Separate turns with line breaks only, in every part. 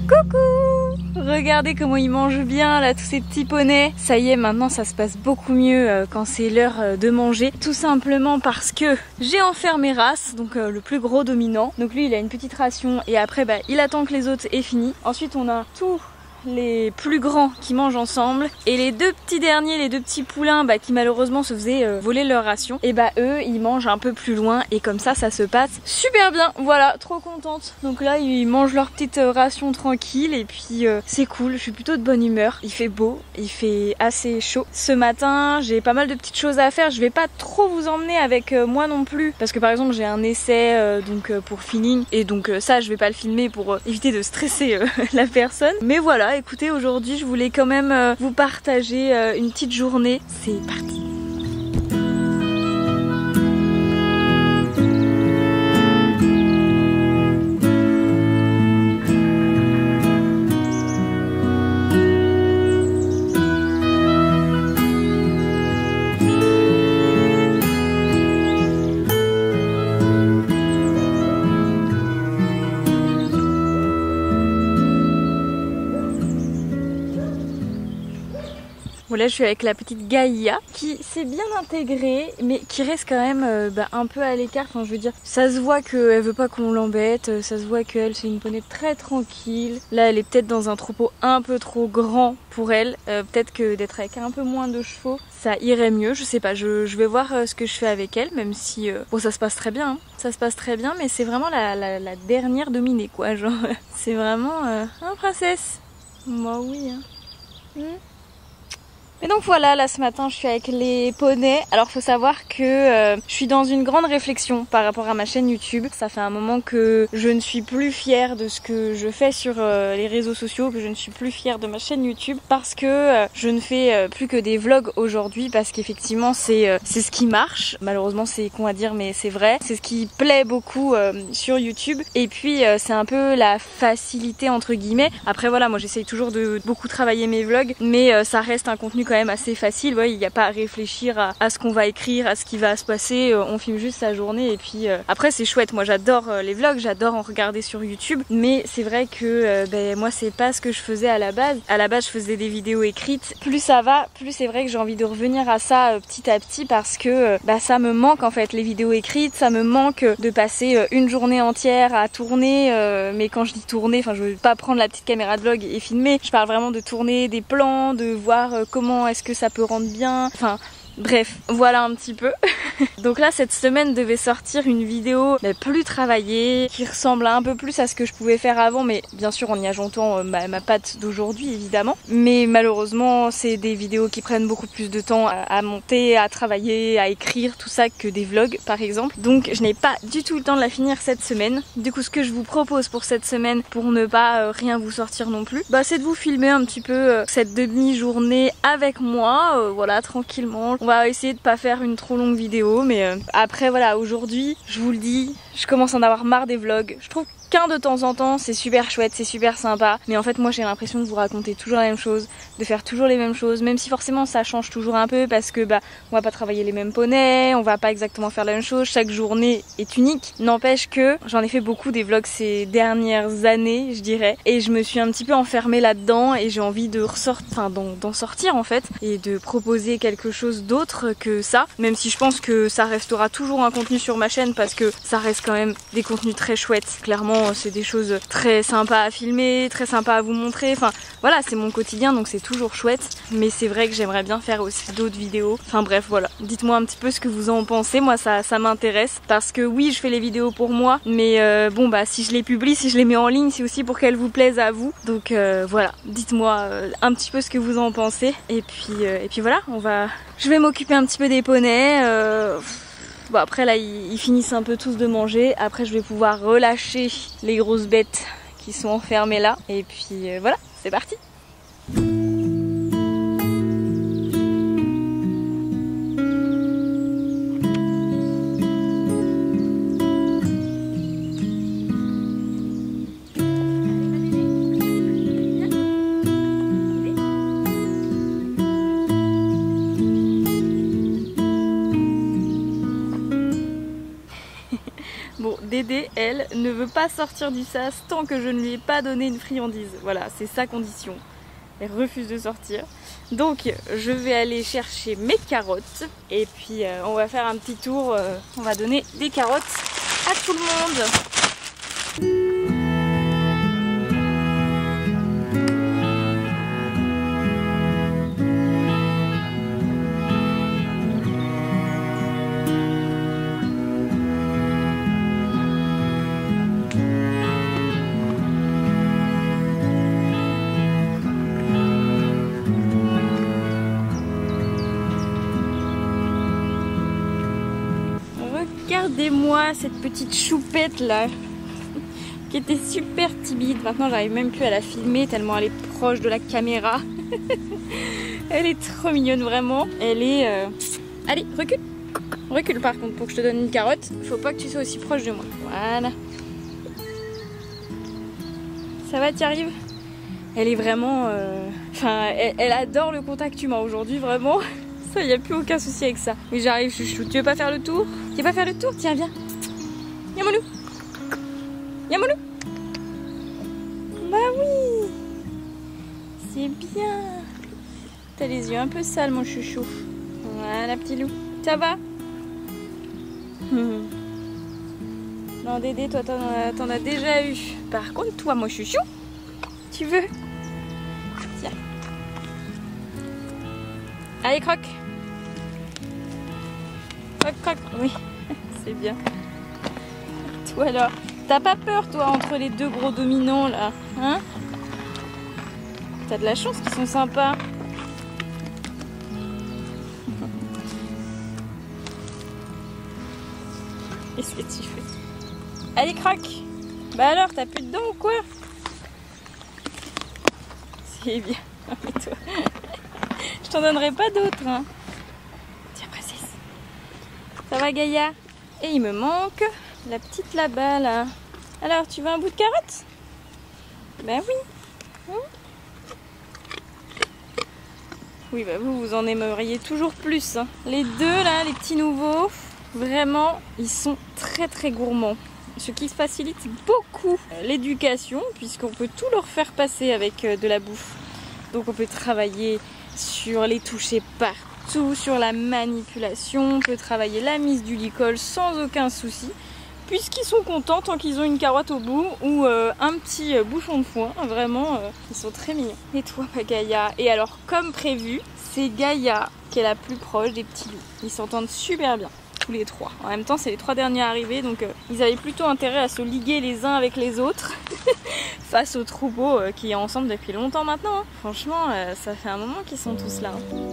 Coucou! Regardez comment ils mangent bien là, tous ces petits poneys. Ça y est, maintenant ça se passe beaucoup mieux quand c'est l'heure de manger. Tout simplement parce que j'ai enfermé Race, donc le plus gros dominant. Donc lui il a une petite ration et après il attend que les autres aient fini. Ensuite on a tous les plus grands qui mangent ensemble et les deux petits derniers, les deux petits poulains qui malheureusement se faisaient voler leur ration, et eux ils mangent un peu plus loin et comme ça se passe super bien. Voilà, trop contente. Donc là ils mangent leur petite ration tranquille et puis c'est cool, je suis plutôt de bonne humeur. Il fait beau, il fait assez chaud. Ce matin j'ai pas mal de petites choses à faire, je vais pas trop vous emmener avec moi non plus parce que par exemple j'ai un essai pour feeling et donc ça je vais pas le filmer pour éviter de stresser la personne. Mais voilà, écoutez, aujourd'hui je voulais quand même vous partager une petite journée. C'est parti. Là je suis avec la petite Gaïa qui s'est bien intégrée mais qui reste quand même un peu à l'écart. Enfin je veux dire, ça se voit qu'elle veut pas qu'on l'embête, ça se voit qu'elle c'est une poney très tranquille. Là elle est peut-être dans un troupeau un peu trop grand pour elle, peut-être que d'être avec un peu moins de chevaux ça irait mieux, je sais pas, je vais voir ce que je fais avec elle, même si bon ça se passe très bien, hein. Ça se passe très bien, mais c'est vraiment la dernière dominée quoi, genre c'est vraiment princesse. Moi oui hein. Et donc voilà, là ce matin je suis avec les poneys. Alors faut savoir que je suis dans une grande réflexion par rapport à ma chaîne YouTube. Ça fait un moment que je ne suis plus fière de ce que je fais sur les réseaux sociaux, que je ne suis plus fière de ma chaîne YouTube parce que je ne fais plus que des vlogs aujourd'hui parce qu'effectivement c'est ce qui marche. Malheureusement c'est con à dire mais c'est vrai. C'est ce qui plaît beaucoup sur YouTube et puis c'est un peu la facilité entre guillemets. Après voilà, moi j'essaye toujours de beaucoup travailler mes vlogs mais ça reste un contenu quand même assez facile, il n'y a pas à réfléchir à ce qu'on va écrire, à ce qui va se passer, on filme juste sa journée et puis après c'est chouette. Moi j'adore les vlogs, j'adore en regarder sur YouTube, mais c'est vrai que moi c'est pas ce que je faisais à la base. À la base je faisais des vidéos écrites, plus ça va, plus c'est vrai que j'ai envie de revenir à ça petit à petit parce que ça me manque en fait les vidéos écrites, ça me manque de passer une journée entière à tourner, mais quand je dis tourner, enfin je veux pas prendre la petite caméra de vlog et filmer, je parle vraiment de tourner des plans, de voir comment est-ce que ça peut rendre bien, enfin bref, voilà un petit peu. Donc là cette semaine devait sortir une vidéo plus travaillée, qui ressemble un peu plus à ce que je pouvais faire avant, mais bien sûr en y ajoutant ma patte d'aujourd'hui évidemment. Mais malheureusement c'est des vidéos qui prennent beaucoup plus de temps à monter, à travailler, à écrire, tout ça que des vlogs par exemple. Donc je n'ai pas du tout le temps de la finir cette semaine. Du coup ce que je vous propose pour cette semaine, pour ne pas rien vous sortir non plus, c'est de vous filmer un petit peu cette demi-journée avec moi, voilà tranquillement. On va essayer de pas faire une trop longue vidéo, mais après voilà, aujourd'hui, je vous le dis, je commence à en avoir marre des vlogs. Je trouve qu'un de temps en temps, c'est super chouette, c'est super sympa, mais en fait moi j'ai l'impression de vous raconter toujours la même chose, de faire toujours les mêmes choses, même si forcément ça change toujours un peu parce que on va pas travailler les mêmes poneys, on va pas exactement faire la même chose, chaque journée est unique. N'empêche que j'en ai fait beaucoup des vlogs ces dernières années, je dirais, et je me suis un petit peu enfermée là-dedans et j'ai envie de d'en sortir en fait et de proposer quelque chose d'autre que ça, même si je pense que ça restera toujours un contenu sur ma chaîne parce que ça reste quand même des contenus très chouettes. Clairement vraiment c'est des choses très sympas à filmer, très sympas à vous montrer. Enfin voilà, c'est mon quotidien donc c'est toujours chouette. Mais c'est vrai que j'aimerais bien faire aussi d'autres vidéos. Enfin bref voilà, dites-moi un petit peu ce que vous en pensez. Moi ça m'intéresse parce que oui je fais les vidéos pour moi, mais bon bah si je les publie, si je les mets en ligne, c'est aussi pour qu'elles vous plaisent à vous. Donc voilà, dites-moi un petit peu ce que vous en pensez. Et puis voilà, je vais m'occuper un petit peu des poneys. Bon après là ils finissent un peu tous de manger. Après je vais pouvoir relâcher les grosses bêtes qui sont enfermées là. Et puis voilà, c'est parti. Bon, Dédé, elle, ne veut pas sortir du sas tant que je ne lui ai pas donné une friandise. Voilà, c'est sa condition. Elle refuse de sortir. Donc, je vais aller chercher mes carottes. Et puis, on va faire un petit tour. On va donner des carottes à tout le monde. Regardez-moi cette petite choupette là qui était super timide. Maintenant j'arrive même plus à la filmer tellement elle est proche de la caméra. Elle est trop mignonne vraiment. Elle est... Allez, recule. Recule par contre pour que je te donne une carotte. Faut pas que tu sois aussi proche de moi. Voilà. Ça va, t'y arrives? Elle est vraiment... Enfin, elle adore le contact humain aujourd'hui vraiment. Ça, y a plus aucun souci avec ça. Oui, j'arrive, chouchou. Tu veux pas faire le tour? Tu veux pas faire le tour? Tiens, viens. Yamolou. Yamolou. Bah oui. C'est bien. T'as les yeux un peu sales, mon chouchou. Voilà, petit loup. Ça va? Non, Dédé, toi, t'en as déjà eu. Par contre, toi, mon chouchou, tu veux? Tiens. Allez, croque. Croque, croque. Oui, c'est bien. Toi, alors, t'as pas peur, toi, entre les deux gros dominants, là? Hein? T'as de la chance qu'ils sont sympas. Qu'est-ce que tu fais? Allez, croque. Bah alors, t'as plus de dents ou quoi? C'est bien. Mais toi... Je t'en donnerai pas d'autres. Hein. Tiens, princesse. Ça va, Gaïa? Et il me manque la petite là-bas, là. Alors, tu veux un bout de carotte? Ben oui. Oui, bah vous en aimeriez toujours plus. Hein. Les deux, là, les petits nouveaux, vraiment, ils sont très très gourmands. Ce qui facilite beaucoup l'éducation, puisqu'on peut tout leur faire passer avec de la bouffe. Donc on peut travailler sur les toucher partout, sur la manipulation, on peut travailler la mise du licol sans aucun souci, puisqu'ils sont contents tant qu'ils ont une carotte au bout ou un petit bouchon de foin. Vraiment, ils sont très mignons. Et toi, Gaïa? Et alors, comme prévu, c'est Gaïa qui est la plus proche des petits loups. Ils s'entendent super bien. Tous les trois. En même temps, c'est les trois derniers arrivés, donc ils avaient plutôt intérêt à se liguer les uns avec les autres face au troupeau qui est ensemble depuis longtemps maintenant. Hein. Franchement, ça fait un moment qu'ils sont tous là. Hein.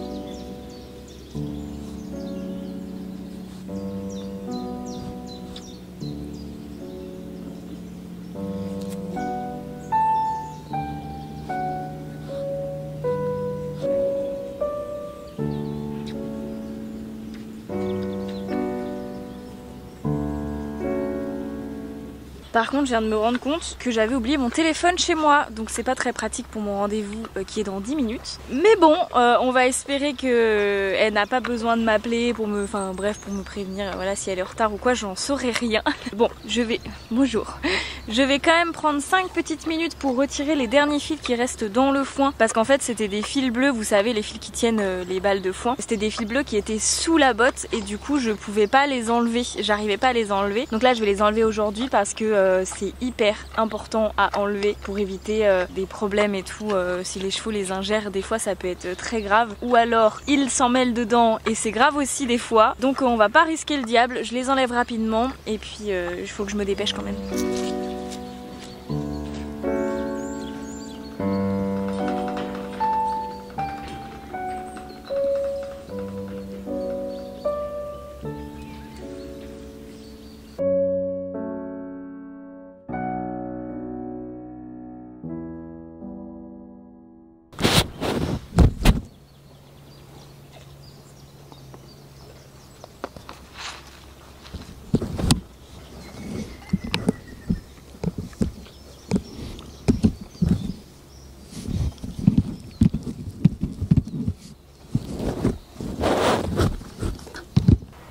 Par contre, je viens de me rendre compte que j'avais oublié mon téléphone chez moi, donc c'est pas très pratique pour mon rendez-vous qui est dans 10 minutes. Mais bon, on va espérer que elle n'a pas besoin de m'appeler pour me, enfin bref, pour me prévenir. Voilà, si elle est en retard ou quoi, j'en saurai rien. Bon, bonjour. Je vais quand même prendre 5 petites minutes pour retirer les derniers fils qui restent dans le foin, parce qu'en fait, c'était des fils bleus, vous savez, les fils qui tiennent les balles de foin. C'était des fils bleus qui étaient sous la botte et du coup, je pouvais pas les enlever. J'arrivais pas à les enlever. Donc là, je vais les enlever aujourd'hui parce que c'est hyper important à enlever pour éviter des problèmes et tout. Si les chevaux les ingèrent, des fois ça peut être très grave. Ou alors ils s'en mêlent dedans et c'est grave aussi des fois. Donc on va pas risquer le diable, je les enlève rapidement et puis il faut que je me dépêche quand même.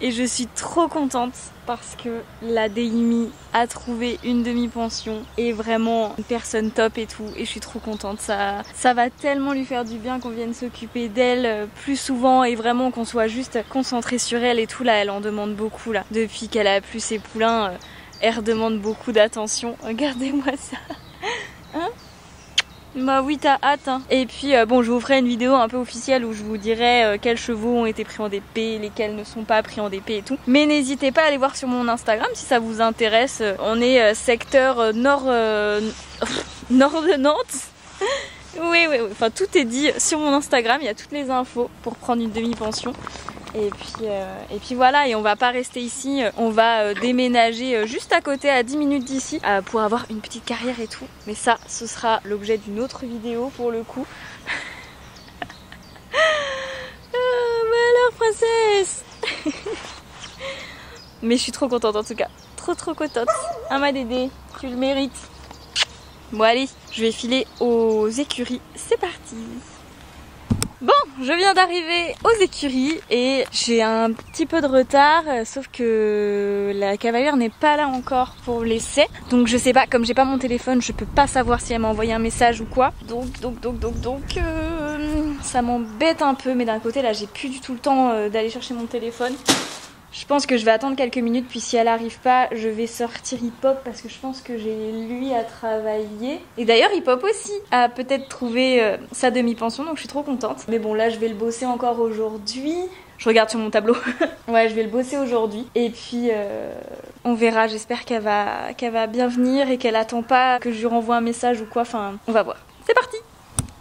Et je suis trop contente parce que la DIMI a trouvé une demi-pension et vraiment une personne top et tout. Et je suis trop contente, ça va tellement lui faire du bien qu'on vienne s'occuper d'elle plus souvent et vraiment qu'on soit juste concentré sur elle et tout. Là, elle en demande beaucoup là. Depuis qu'elle a plus ses poulains, elle redemande beaucoup d'attention. Regardez-moi ça. Hein? Bah oui, t'as hâte hein. Et puis bon, je vous ferai une vidéo un peu officielle où je vous dirai quels chevaux ont été pris en DP, lesquels ne sont pas pris en DP et tout. Mais n'hésitez pas à aller voir sur mon Instagram si ça vous intéresse. On est secteur nord de Nantes. Oui, enfin tout est dit sur mon Instagram, il y a toutes les infos pour prendre une demi-pension. Et puis voilà, et on va pas rester ici, on va déménager juste à côté, à 10 minutes d'ici, pour avoir une petite carrière et tout. Mais ça, ce sera l'objet d'une autre vidéo pour le coup. Mais alors princesse. Mais je suis trop contente en tout cas, trop contente. Ah ma Dédé, tu le mérites. Bon allez, je vais filer aux écuries, c'est parti. Bon, je viens d'arriver aux écuries et j'ai un petit peu de retard, sauf que la cavalière n'est pas là encore pour l'essai. Donc je sais pas, comme j'ai pas mon téléphone, je peux pas savoir si elle m'a envoyé un message ou quoi. Donc ça m'embête un peu, mais d'un côté là j'ai plus du tout le temps d'aller chercher mon téléphone. Je pense que je vais attendre quelques minutes, puis si elle arrive pas, je vais sortir Hip Hop parce que je pense que j'ai lui à travailler. Et d'ailleurs Hip Hop aussi a peut-être trouvé sa demi-pension, donc je suis trop contente. Mais bon là je vais le bosser encore aujourd'hui. Je regarde sur mon tableau. Ouais, je vais le bosser aujourd'hui. Et puis on verra, j'espère qu'elle va bien venir et qu'elle attend pas que je lui renvoie un message ou quoi. Enfin, on va voir. C'est parti!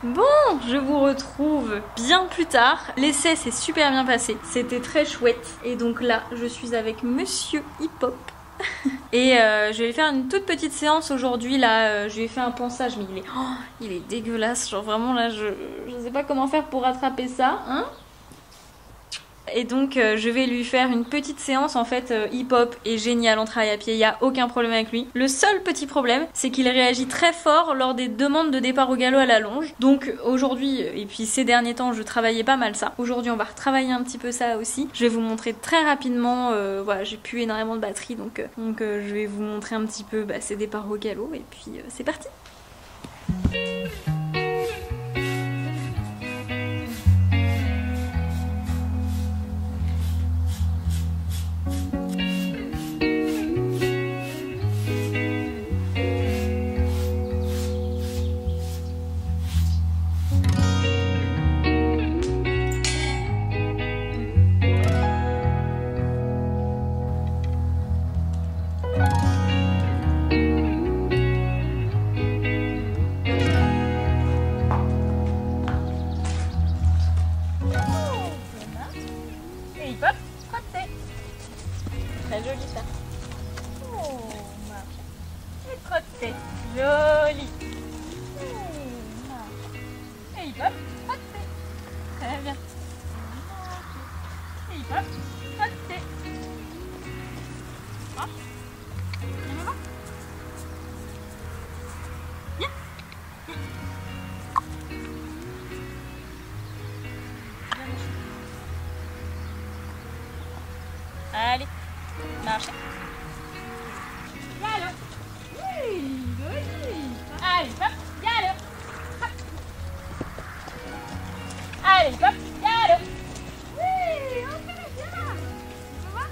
Bon, je vous retrouve bien plus tard. L'essai s'est super bien passé, c'était très chouette. Et donc là, je suis avec Monsieur Hip Hop. Et je vais faire une toute petite séance aujourd'hui. Là, je lui ai fait un pansage, mais il est dégueulasse. Genre vraiment là, je sais pas comment faire pour rattraper ça, hein. Et donc je vais lui faire une petite séance. En fait Hip Hop est génial en travail à pied, il n'y a aucun problème avec lui. Le seul petit problème c'est qu'il réagit très fort lors des demandes de départ au galop à la longe. Donc aujourd'hui et puis ces derniers temps je travaillais pas mal ça. Aujourd'hui on va retravailler un petit peu ça aussi. Je vais vous montrer très rapidement, voilà, j'ai plus énormément de batterie donc je vais vous montrer un petit peu ces départs au galop et puis c'est parti. Très joli ça. Oh, marche. Et trotter. Joli. Et hip hop, trotter. Très bien. Et hip hop, trotter. Marche. Viens maman. Viens. Allez. Marchez. Galop. Oui, joli. Allez, hop, galop. Hop. Allez, hop, galop. Oui, on fait bien. Tu peux voir?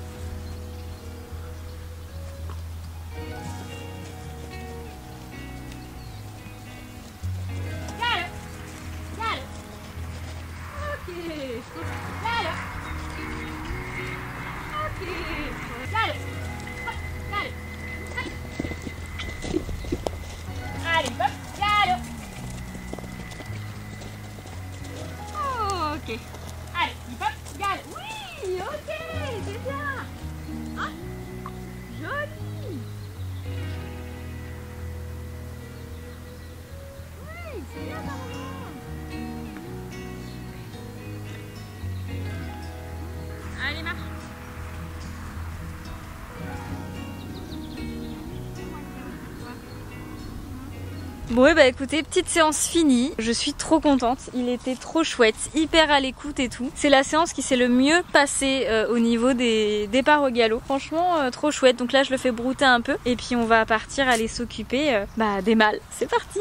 Bon et bah écoutez, petite séance finie, je suis trop contente, il était trop chouette, hyper à l'écoute et tout. C'est la séance qui s'est le mieux passée au niveau des départs au galop. Franchement trop chouette, donc là je le fais brouter un peu et puis on va partir aller s'occuper des mâles. C'est parti.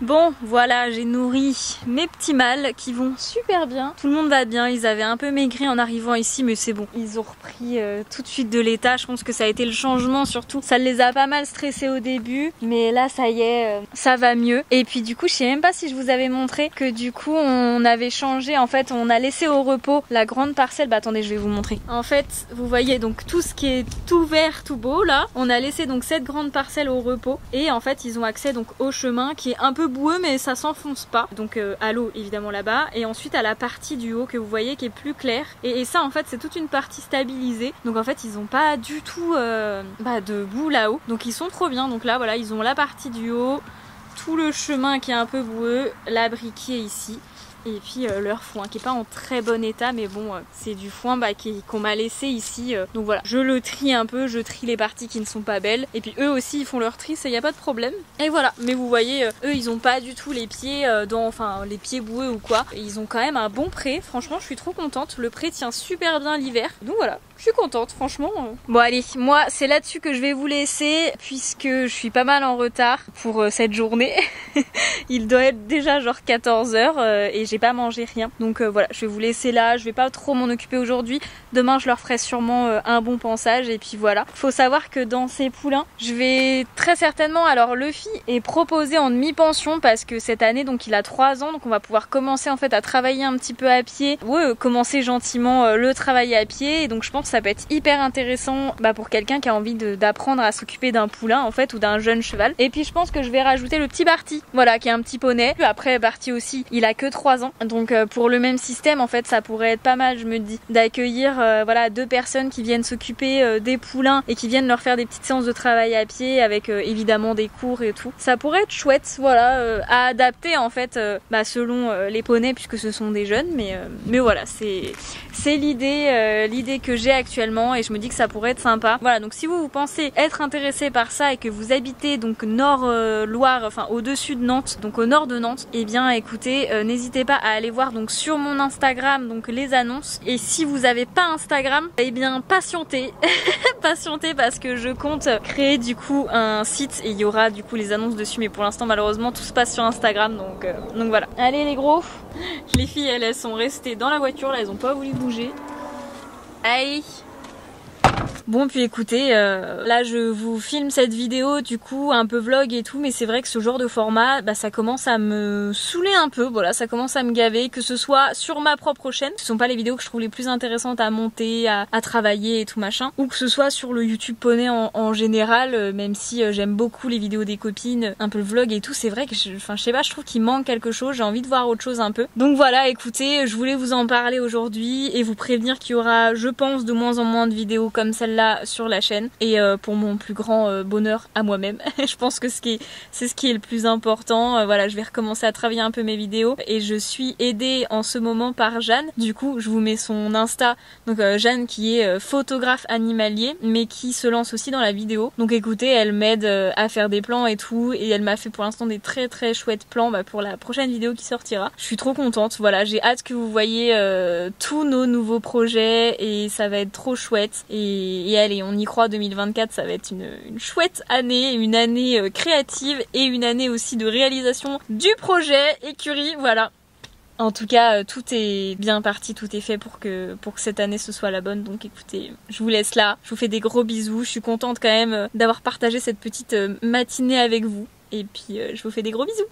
Bon voilà, j'ai nourri mes petits mâles qui vont super bien. Tout le monde va bien, ils avaient un peu maigri en arrivant ici mais c'est bon. Ils ont repris tout de suite de l'état, je pense que ça a été le changement surtout. Ça les a pas mal stressés au début mais là ça y est, ça va mieux. Et puis du coup je sais même pas si je vous avais montré que du coup on avait changé, en fait on a laissé au repos la grande parcelle. Bah attendez je vais vous montrer. En fait vous voyez donc tout ce qui est tout vert, tout beau là. On a laissé donc cette grande parcelle au repos et en fait ils ont accès donc au chemin qui est un peu boueux mais ça s'enfonce pas, donc à l'eau évidemment là-bas et ensuite à la partie du haut que vous voyez qui est plus claire et ça en fait c'est toute une partie stabilisée, donc en fait ils ont pas du tout de boue là-haut, donc ils sont trop bien. Donc là voilà, ils ont la partie du haut, tout le chemin qui est un peu boueux, l'abriquet ici et puis leur foin qui est pas en très bon état mais bon c'est du foin qu'on m'a laissé ici, donc voilà, je le trie un peu, je trie les parties qui ne sont pas belles et puis eux aussi ils font leur tri, ça y a pas de problème. Et voilà, mais vous voyez eux ils ont pas du tout les pieds les pieds boueux ou quoi, ils ont quand même un bon pré, franchement je suis trop contente, le pré tient super bien l'hiver, donc voilà, je suis contente franchement. Bon allez, moi c'est là-dessus que je vais vous laisser puisque je suis pas mal en retard pour cette journée. Il doit être déjà genre 14h et j'ai pas mangé rien, donc voilà, je vais vous laisser là, je vais pas trop m'en occuper aujourd'hui, demain je leur ferai sûrement un bon pansage et puis voilà. Faut savoir que dans ces poulains je vais très certainement, alors Luffy est proposé en demi-pension parce que cette année donc il a 3 ans, donc on va pouvoir commencer en fait à travailler un petit peu à pied, commencer gentiment le travail à pied, et donc je pense que ça peut être hyper intéressant pour quelqu'un qui a envie d'apprendre à s'occuper d'un poulain en fait ou d'un jeune cheval. Et puis je pense que je vais rajouter le petit Barty, voilà, qui est un petit poney. Après Barty aussi il a que 3 ans, donc pour le même système en fait ça pourrait être pas mal, je me dis, d'accueillir 2 personnes qui viennent s'occuper des poulains et qui viennent leur faire des petites séances de travail à pied avec évidemment des cours et tout. Ça pourrait être chouette, voilà, à adapter en fait selon les poneys puisque ce sont des jeunes, mais voilà, c'est l'idée que j'ai actuellement et je me dis que ça pourrait être sympa. Voilà, donc si vous pensez être intéressé par ça et que vous habitez donc nord Loire, enfin au-dessus de Nantes, donc au nord de Nantes, et bien écoutez, n'hésitez pas à aller voir donc sur mon Instagram donc les annonces. Et si vous n'avez pas Instagram, et bien patientez. Patientez parce que je compte créer du coup un site et il y aura du coup les annonces dessus, mais pour l'instant malheureusement tout se passe sur Instagram, donc voilà. Allez les gros, les filles elles sont restées dans la voiture là, elles ont pas voulu bouger. Allez. Bon puis écoutez, là je vous filme cette vidéo du coup un peu vlog et tout, mais c'est vrai que ce genre de format, ça commence à me saouler un peu, voilà, ça commence à me gaver, que ce soit sur ma propre chaîne, ce sont pas les vidéos que je trouve les plus intéressantes à monter, à travailler et tout machin, ou que ce soit sur le YouTube poney en général, même si j'aime beaucoup les vidéos des copines, un peu le vlog et tout, c'est vrai que je sais pas, je trouve qu'il manque quelque chose, j'ai envie de voir autre chose un peu. Donc voilà, écoutez, je voulais vous en parler aujourd'hui et vous prévenir qu'il y aura, je pense, de moins en moins de vidéos comme celle-là sur la chaîne, et pour mon plus grand bonheur à moi-même. Je pense que c'est ce qui est le plus important. Voilà, je vais recommencer à travailler un peu mes vidéos et je suis aidée en ce moment par Jeanne. Du coup, je vous mets son Insta. Donc Jeanne qui est photographe animalier mais qui se lance aussi dans la vidéo. Donc écoutez, elle m'aide à faire des plans et tout, et elle m'a fait pour l'instant des très très chouettes plans pour la prochaine vidéo qui sortira. Je suis trop contente. Voilà, j'ai hâte que vous voyez tous nos nouveaux projets et ça va être trop chouette. Et allez, on y croit, 2024 ça va être une chouette année, une année créative et une année aussi de réalisation du projet écurie, voilà. En tout cas, tout est bien parti, tout est fait pour que cette année ce soit la bonne. Donc écoutez, je vous laisse là, je vous fais des gros bisous, je suis contente quand même d'avoir partagé cette petite matinée avec vous. Et puis je vous fais des gros bisous.